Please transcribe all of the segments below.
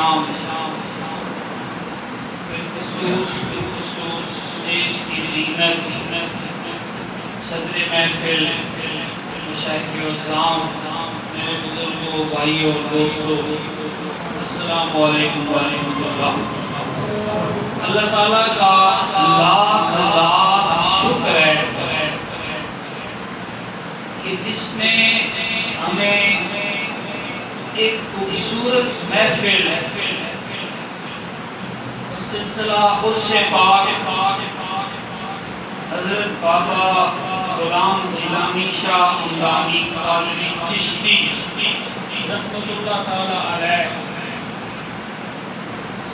شام بالخصوص اسٹیج کی زینت صدر محفل مشائخ اعظام میرے بزرگوں بھائیوں اور دوستوں السلام علیکم ورحمۃ اللہ۔ اللہ تعالیٰ کا لاکھ لاکھ شکر ہے کہ جس نے ہمیں ایک خوبصورت محفل سلسلہ عرس پاک حضرت بابا غلام جیلانی شاہ ہمدانی قادری چشتی رحمۃ اللہ تعالی علیہ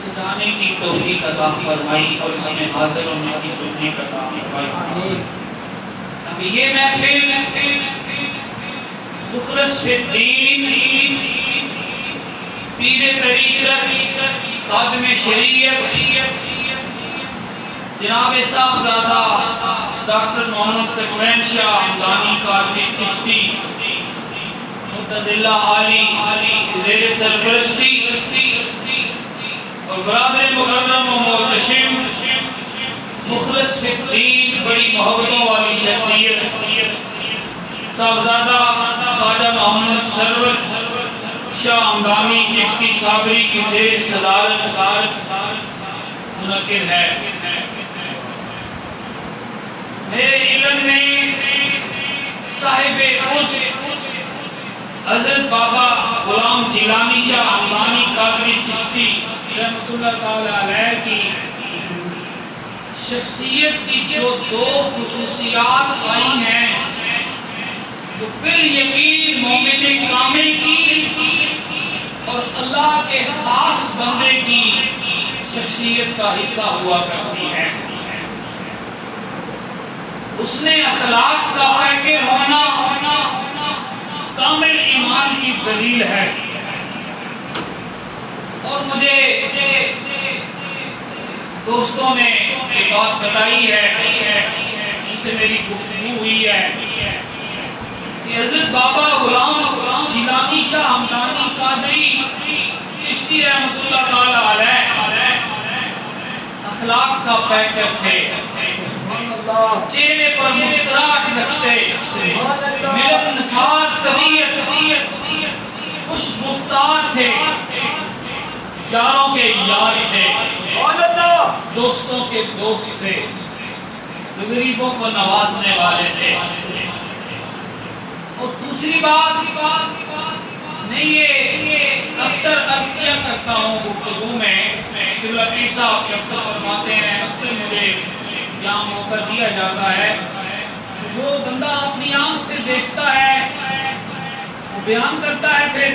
سجانے کی توفیق عطا فرمائی اور اس میں حاضر ہونے کی توفیق عطا فرمائی۔ اب یہ محفل مخلص فی الدین پیر طریقت خادم شریعت جناب صاحبزادہ ڈاکٹر محمد ثقلین شاہ ہمدانی قادری چشتی متدلہ عالی زیر سرپرستی اور برادر مکرم و محتشم مخلص فی الدین بڑی محبتوں والی شخصیت صاحبزادہ خواجہ محمد سرور شاہ ہمدانی چشتی صابری کی زیر صدارت منعقد ہے۔ میرے علم میں صاحب عرس حضرت بابا غلام جیلانی شاہ ہمدانی قادری چشتی رحمۃ اللہ تعالی علیہ کی شخصیت کی جو دو خصوصیات آئی ہیں تو پھر یقین مومن کامل کی اور اللہ کے خاص بندے کی شخصیت کا حصہ ہوا کرتی ہے۔ اس نے اخلاق کا پیکر ہونا کامل ایمان کی دلیل ہے۔ اور مجھے دوستوں نے یہ بات بتائی ہے جن سے میری گفتگو ہوئی ہے کہ حضرت بابا غلام جیلانی شاہ ہمدانی قادری چشتی رحمۃ اللہ تعالی علیہ اخلاق کا پیکر تھے، چہرے پر مسکراہٹ رکھتے، ملنسار طبیعت، خوش گفتار تھے، یاروں کے یار تھے، دوستوں کے دوست تھے، غریبوں کو نوازنے والے تھے۔ اور دوسری بات میں یہ اکثر عرض کیا کرتا ہوں گفتگو میں کہ پیر صاحب شخص فرماتے ہیں، اکثر مجھے یہاں موقع دیا جاتا ہے، جو بندہ اپنی آنکھ سے دیکھتا ہے وہ بیان کرتا ہے۔ پھر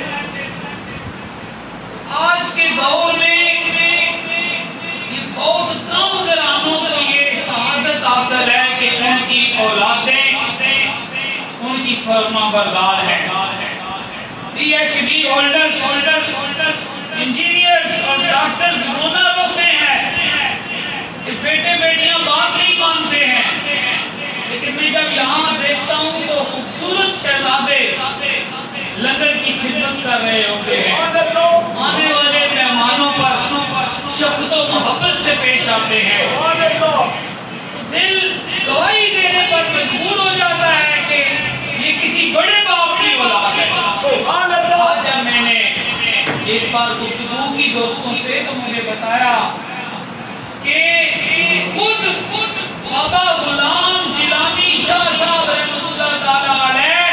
آج کے دور میں یہ بہت کم گرانوں کو یہ سعادت حاصل ہے کہ ان کی اولادیں ان کی فرما بردار ہیں۔ P H D holders, engineers اور ڈاکٹرز رونا روتے ہیں کہ بیٹے بیٹیاں بات نہیں مانتے ہیں، لیکن میں جب یہاں دیکھتا ہوں تو خوبصورت شہزادے لنگر کی خدمت کر رہے ہوتے ہیں، آنے والے مہمانوں پر شفقت و محبت سے پیش آتے ہیں، تو دل گواہی دینے پر مجبور ہو جاتا ہے کہ یہ کسی بڑے باپ کی اولاد ہے۔ آج جب میں نے اس بار گفتگو کی دوستوں سے تو مجھے بتایا کہ خود بابا غلام جیلانی شاہ صاحب رحمۃ اللہ تعالی علیہ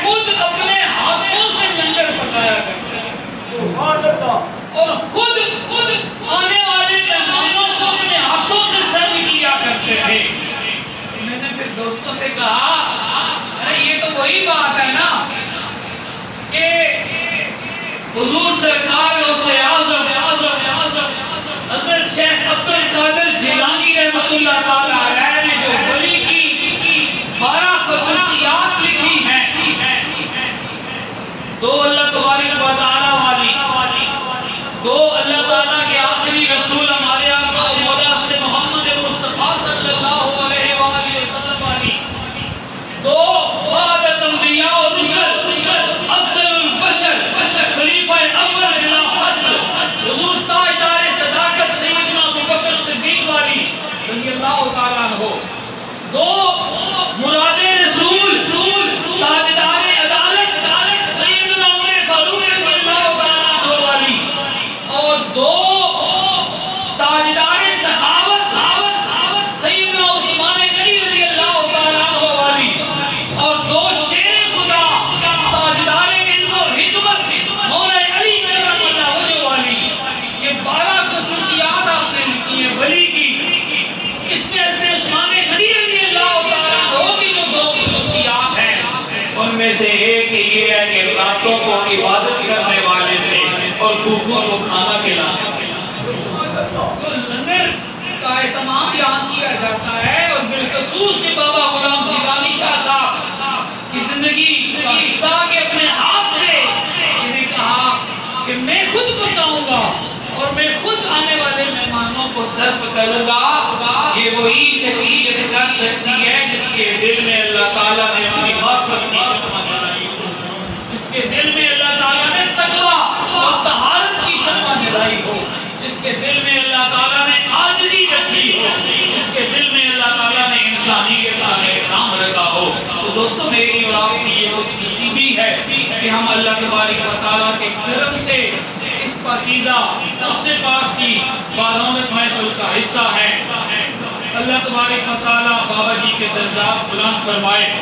خود اپنے ہاتھوں سے لنگر پکایا کرتے ہیں اور خود آنے والے مہمانوں کو اپنے ہاتھوں سے سرو کیا کرتے تھے۔ میں نے پھر دوستوں سے کہا ارے یہ تو وہی بات ہے نا کہ حضور سرکار غوث اعظم حضرت شیخ عبد القادر جیلانی رحمۃ اللہ تعالی علیہ نے جو ولی کی 12 خصوصیات لکھی ہیں، دو اللہ تبارک و تعالی والی، دو اللہ تعالیٰ کے آخری رسول ہمارے آقا مولا حضرت محمد مصطفیٰ صلی اللہ علیہ وآلہ وسلم والی، دو بعد از انبیاء و رسل افضل البشر خلیفہ اول بلا فصل بھوکوں کو کھانا کھلانے والا۔ تو لنگر کا اہتمام یہاں کیا جاتا ہے، اور بالخصوص کہ بابا غلام جیلانی شاہ صاحب کی زندگی کا حصہ کہ اپنے ہاتھ سے انہیں کہا کہ میں خود پکاؤں گا اور میں خود آنے والے مہمانوں کو سرو کروں گا۔ یہ وہی شخصیت کر سکتی ہے جس کے دل میں اللہ تعالیٰ نے اپنی غفرت کی شمع جلائی ہو، جس کے دل میں اللہ تعالیٰ نے تقویٰ اور طہارت کی شمع جلائی ہو، جس کے دل میں اللہ تعالیٰ نے عاجزی رکھی ہو، جس کے دل میں اللہ تعالیٰ نے انسانیت کا احترام رکھا ہو۔ تو دوستو، میری اور آپ کی یہ کچھ نصیبی ہے کہ ہم اللہ تبارک و تعالیٰ کے کرم سے اس پاکیزہ اس سے پاک کی بارہویں محفل کا حصہ ہے۔ اللہ تبارک و تعالیٰ بابا جی کے درجات بلند فرمائے۔